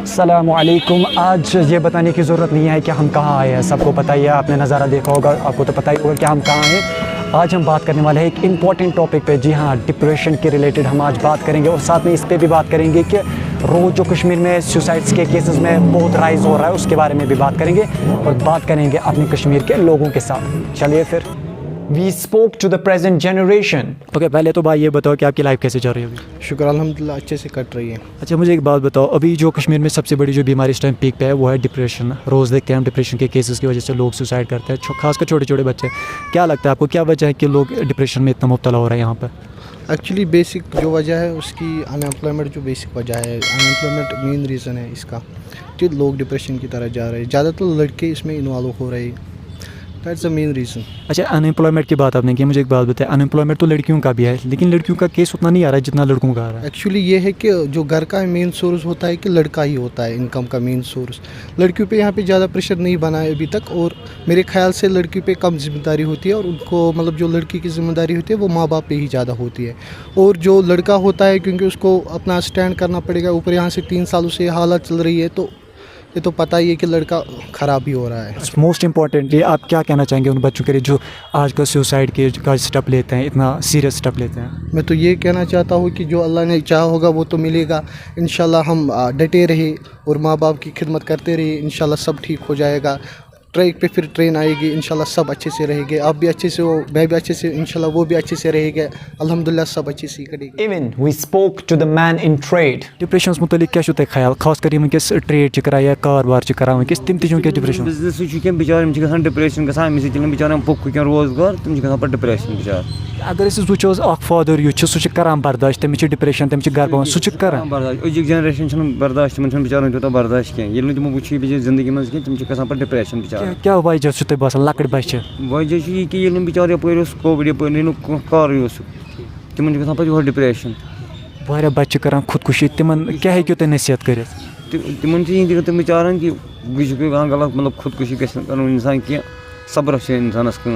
अस्सलामुअलैकुम। आज ये बताने की ज़रूरत नहीं है कि हम कहाँ आए हैं, सबको पता ही है, आपने नज़ारा देखा होगा, आपको तो पता ही होगा कि हम कहाँ हैं। आज हम बात करने वाले हैं एक इम्पॉर्टेंट टॉपिक पे। जी हाँ, डिप्रेशन के रिलेटेड हम आज बात करेंगे और साथ में इस पे भी बात करेंगे कि रोज़ जो कश्मीर में सुसाइड्स के केसेस में बहुत राइज़ हो रहा है उसके बारे में भी बात करेंगे और बात करेंगे अपने कश्मीर के लोगों के साथ। चलिए फिर। We spoke to the present generation. Okay, पहले तो भाई ये बताओ कि आपकी लाइफ कैसे चल रही है अभी? शुक्र अल्हम्दुलिल्लाह अच्छे से कट रही है। अच्छा, मुझे एक बात बताओ, अभी जो कश्मीर में सबसे बड़ी जो बीमारी इस टाइम पीक पे है वो है डिप्रेशन। रोज़ देखते हैं हम डिप्रेशन के केसेस की वजह से लोग सुसाइड करते हैं, खासकर छोटे छोटे बच्चे। क्या लगता है आपको, क्या वजह है कि लोग डिप्रेशन में इतना मुब्तला हो रहे हैं यहाँ पर? एक्चुअली बेसिक जो वजह है उसकी अनएम्प्लॉयमेंट, जो बेसिक वजह है अनएम्प्लॉयमेंट मेन रीज़न है इसका कि लोग डिप्रेशन की तरह जा रहे हैं। ज़्यादातर लड़के इसमें इन्वॉल्व हो रहे हैं, दैट्स द मेन रीज़न। अच्छा, अनएम्प्लॉयमेंट की बात आपने की, मुझे एक बात बताएं, अनएम्प्लॉयमेंट तो लड़कियों का भी है लेकिन लड़कियों का केस उतना नहीं आ रहा है जितना लड़कों का आ रहा है। एक्चुअली ये है कि जो घर का मेन सोर्स होता है कि लड़का ही होता है इनकम का मेन सोर्स। लड़कियों पे यहाँ पे ज़्यादा प्रेशर नहीं बना है अभी तक, और मेरे ख्याल से लड़कियों पे कम जिम्मेदारी होती है और उनको मतलब जो लड़की की जिम्मेदारी होती है वो माँ बाप पे ही ज़्यादा होती है। और जो लड़का होता है क्योंकि उसको अपना स्टैंड करना पड़ेगा, ऊपर यहाँ से 3 सालों से हालत चल रही है, तो ये तो पता ही है कि लड़का ख़राब ही हो रहा है। मोस्ट इम्पॉर्टेंटली आप क्या कहना चाहेंगे उन बच्चों के लिए जो आजकल सुसाइड के का स्टेप लेते हैं, इतना सीरियस स्टेप लेते हैं? मैं तो ये कहना चाहता हूँ कि जो अल्लाह ने चाहा होगा वो तो मिलेगा। इंशाल्लाह हम डटे रहे और माँ बाप की खिदमत करते रहे, इंशाल्लाह सब ठीक हो जाएगा। ट्रैक पे फिर ट्रेन आएगी, इंशाल्लाह सब अच्छे से रहेंगे, आप भी अच्छे से हो, मैं भी अच्छे से, इंशाल्लाह वो भी अच्छे से रहेगा, अल्हम्दुलिल्लाह सब अच्छे से करेंगे। Even we spoke to the man in trade. Depression मुतलिक क्या छो ख्याल, खास कर वनकस ट्रेड च करान या कारबार च करान वनकस तिम ति डिप्रेशन बिजनेस क्या बिचार गसान डिप्रेशन गसान अमिस बिचार पुख क्या रोजगार तम गसान डिप्रेशन बिचार। अगर वो अख फादर युथ सह करान बर्दाश्त, तमिस डिप्रेशन, तमिस घर पान सह करान बर्दाश्त। अजुक जनरेशन बर्दाश्त, तम बिचार तूत बर्दाश्त कह तमो वो जिंदगी मज कह तम गसान डिप्रेशन बिचार। क्या वजह तुम बसान लकट बच्चे? वजह यह कि बिचार यपर कोविड यपर कार तिमन गसान पे डिप्रेशन। वारिया बच्चे करान खुदकुशी, तिमन क्या हेक्यो तुम नसीहत कर? तिमन तम बिचारान कि यह गलत मतलब खुदकुशी गन इंसान कह सब्र इंसानस कम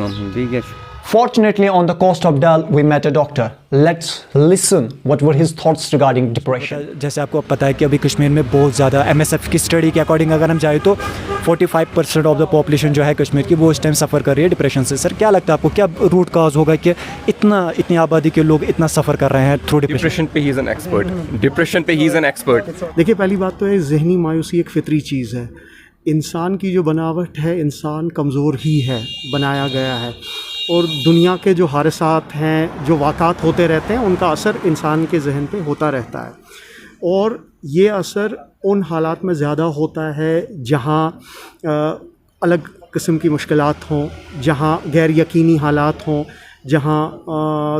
क्या। Fortunately, on the coast of Dal, we met a doctor. Let's listen what were his thoughts regarding depression. जैसे आपको पता है कि अभी कश्मीर में बहुत ज़्यादा MSF की स्टडी के अकॉर्डिंग अगर हम जाए तो 45% ऑफ द पॉपुलेशन जो है कश्मीर की वो इस टाइम सफ़र कर रही है डिप्रेशन से। सर क्या लगता है आपको, क्या रूट काज होगा कि इतनी आबादी के लोग इतना सफ़र कर रहे हैं थ्रू डिप्रेशन पे? He is an expert. Depression पे ही इज़ एन एक्सपर्ट। देखिए, पहली बात तो है जहनी मायूसी एक फितरी चीज़ है। इंसान की जो बनावट है, इंसान कमज़ोर ही है, बनाया गया है, और दुनिया के जो हादसात हैं, जो वाक़ात होते रहते हैं, उनका असर इंसान के जहन पे होता रहता है। और ये असर उन हालात में ज़्यादा होता है जहाँ अलग किस्म की मुश्किलात हों, जहाँ गैर यकीनी हालात हों, जहाँ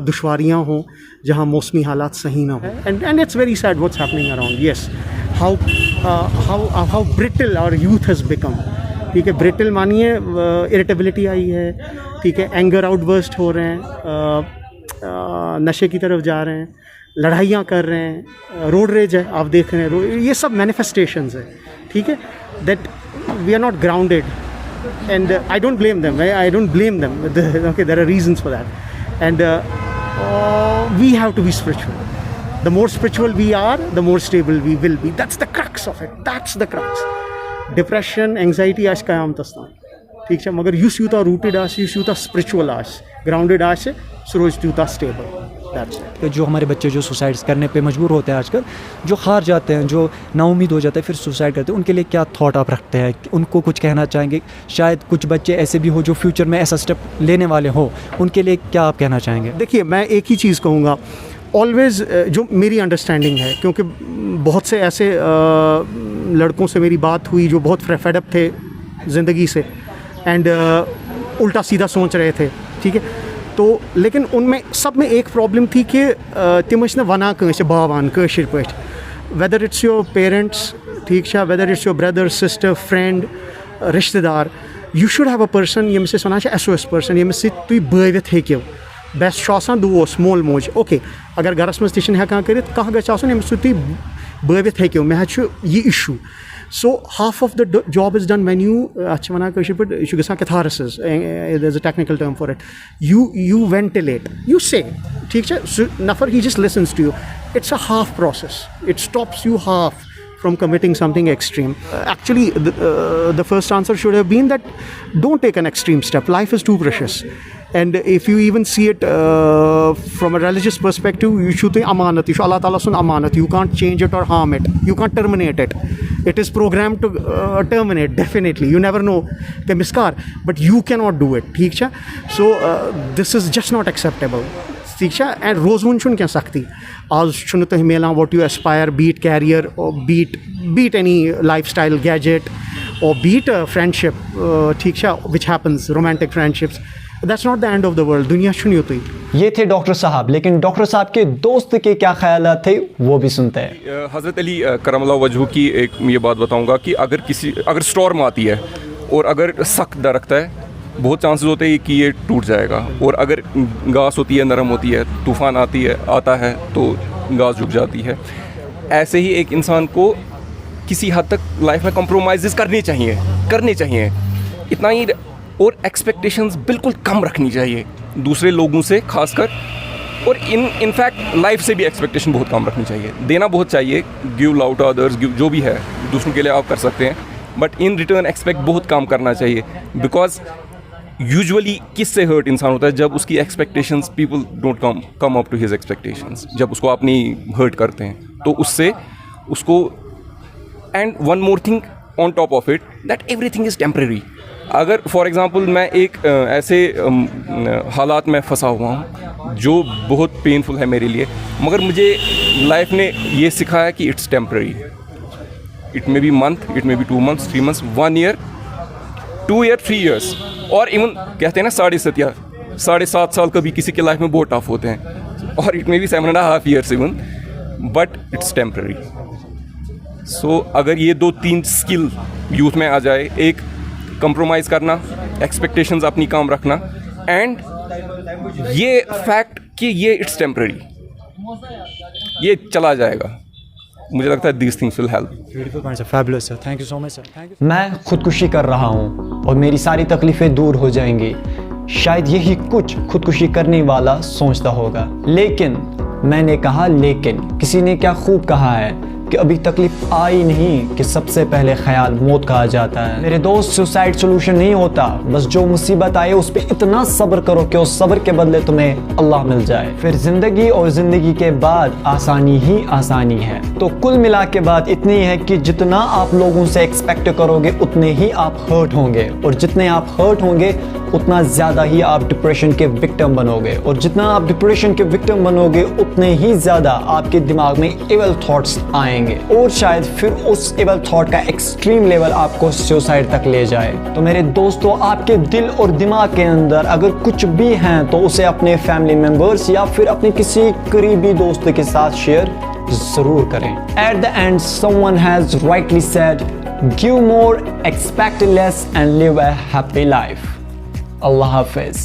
दुश्वारियाँ हों, जहाँ मौसमी हालात सही ना हों। And it's very sad what's happening around. Yes, how brittle our youth has become. ठीक है, ब्रिटल मानिए इरिटेबिलिटी आई है, ठीक है, एंगर आउटबर्स्ट हो रहे हैं, नशे की तरफ जा रहे हैं, लड़ाइयाँ कर रहे हैं, रोड रेज है, आप देख रहे हैं, ये सब मैनिफेस्टेशंस है। ठीक है, that we are not grounded and I don't blame them. I don't blame them. Okay, there are reasons for that, and we have to be spiritual. The more spiritual we are, the more stable we will be. That's the crux of it. That's the crux. Depression, anxiety आज कायम तस्ता ठीक है, मगर use Utah rooted आश, use Utah spiritual आश, grounded आश, रोज Utah stable. जो हमारे बच्चे जो सुसाइड्स करने पे मजबूर होते हैं आजकल, जो हार जाते हैं, जो नाउम्मीद हो जाते हैं, फिर सुसाइड करते हैं, उनके लिए क्या थॉट आप रखते हैं? उनको कुछ कहना चाहेंगे? शायद कुछ बच्चे ऐसे भी हो जो फ्यूचर में ऐसा स्टेप लेने वाले हो, उनके लिए क्या आप कहना चाहेंगे? देखिए, मैं एक ही चीज़ कहूँगा, ऑलवेज़ जो मेरी अंडरस्टैंडिंग है, क्योंकि बहुत से ऐसे लड़कों से मेरी बात हुई जो बहुत फेडअप थे ज़िंदगी से एंड उल्टा सीधा सोच रहे थे। ठीक है, तो लेकिन उनमें सब में एक प्रॉब्लम थी कि तिम वना कंस बावान कशिर पे, वेदर इट्स योर पेरेंट्स, ठीक है, whether it's your brother sister friend रिश्तेदार, you should have a person यमिस वन SOS पर्सन यमिस तुम बवित हेक्यो। बेस्ट दोस्त मोल मोज, ओके, अगर घरस मज तन हेकान कर कह गमिस तुम बवित हेक्यो, मे यह issue. So half of the job is done when you catharsis, there's a technical term for it, you ventilate, you say, ठीक है, nafar he just listens to you, it's a half process, it stops you half, from committing something extreme. Actually, the first answer should have been that don't take an extreme step. Life is too precious. And if you even see it from a religious perspective, you should think amanat. You should Allah Ta'ala sun amanat. You can't change it or harm it. You can't terminate it. It is programmed to terminate, definitely. You never know the miskar, but you cannot do it. ठीक है? So this is just not acceptable. ठीक है? And rose one छुन क्या सकती आज छुन तो मेला what you aspire, be it career or be it any lifestyle gadget or be it a friendship, ठीक है, which happens, romantic friendships. That's not the end of the world. दुनिया छुनी होती. ये थे डॉक्टर साहब, लेकिन डॉक्टर साहब के दोस्त के क्या ख्यालात थे वो भी सुनते हैं। हज़रत अली करमल्लाहु वजहू की एक ये बात बताऊंगा कि अगर स्टॉर्म आती है और अगर सख्त दरख्त है, बहुत चांसेस होते हैं कि ये टूट जाएगा, और अगर घास होती है नरम होती है, तूफ़ान आता है तो घास झुक जाती है। ऐसे ही एक इंसान को किसी हद तक लाइफ में कॉम्प्रोमाइज़ करने चाहिए इतना ही, और एक्सपेक्टेशंस बिल्कुल कम रखनी चाहिए दूसरे लोगों से खासकर, और इनफैक्ट लाइफ से भी एक्सपेक्टेशन बहुत कम रखनी चाहिए। देना बहुत चाहिए, गिव लव टू अदर्स, जो भी है दूसरों के लिए आप कर सकते हैं, बट इन रिटर्न एक्सपेक्ट बहुत कम करना चाहिए। बिकॉज यूजुअली किससे हर्ट इंसान होता है? जब उसकी expectations, people don't come up to his expectations, जब उसको अपनी हर्ट करते हैं तो उससे उसको। And one more thing on top of it, that everything is temporary. अगर फॉर एग्ज़ाम्पल मैं एक ऐसे हालात में फंसा हुआ हूँ जो बहुत पेनफुल है मेरे लिए, मगर मुझे लाइफ ने ये सिखाया कि it's temporary. It may be month, it may be 2 months, 3 months, 1 year, 2 year, 3 years, और इवन कहते हैं ना 7.5 साल कभी किसी के लाइफ में बहुत टफ होते हैं, और it may be 7.5 years even, but it's temporary. सो अगर ये 2-3 स्किल यूथ में आ जाए, एक कंप्रोमाइज़ करना, एक्सपेक्टेशंस अपनी काम रखना, एंड ये फैक्ट कि ये इट्स टेम्परेरी, ये चला जाएगा, मुझे लगता है these things will help. Beautiful point, sir. Fabulous, sir. Thank you so much, sir. Thank you. मैं खुदकुशी कर रहा हूँ और मेरी सारी तकलीफ़ें दूर हो जाएंगी। शायद यही कुछ खुदकुशी करने वाला सोचता होगा, लेकिन मैंने कहा लेकिन किसी ने क्या खूब कहा है कि अभी तकलीफ आई नहीं कि सबसे पहले ख्याल मौत का आ जाता है। मेरे दोस्त, सुसाइड सोल्यूशन नहीं होता, बस जो मुसीबत आए उस पर इतना सब्र करो कि उस सब्र के बदले तुम्हें अल्लाह मिल जाए। फिर जिंदगी और जिंदगी के बाद आसानी ही आसानी है। तो कुल मिला के बात इतनी है कि जितना आप लोगों से एक्सपेक्ट करोगे उतने ही आप हर्ट होंगे, और जितने आप हर्ट होंगे उतना ज़्यादा ही आप डिप्रेशन के विक्टिम बनोगे, और जितना आप डिप्रेशन के विक्टिम बनोगे उतने ही ज़्यादा आपके दिमाग में इवल थॉट्स आएंगे, और शायद फिर उस इवल थॉट का एक्सट्रीम लेवल आपको सुसाइड तक ले जाए। तो मेरे दोस्तों, आपके दिल और दिमाग के अंदर अगर कुछ भी हैं तो उसे अपने फैमिली मेम्बर्स या फिर अपने किसी करीबी दोस्त के साथ शेयर ज़रूर करें। At the end someone has rightly said, give more, expect less and live a happy life. Allah Hafiz.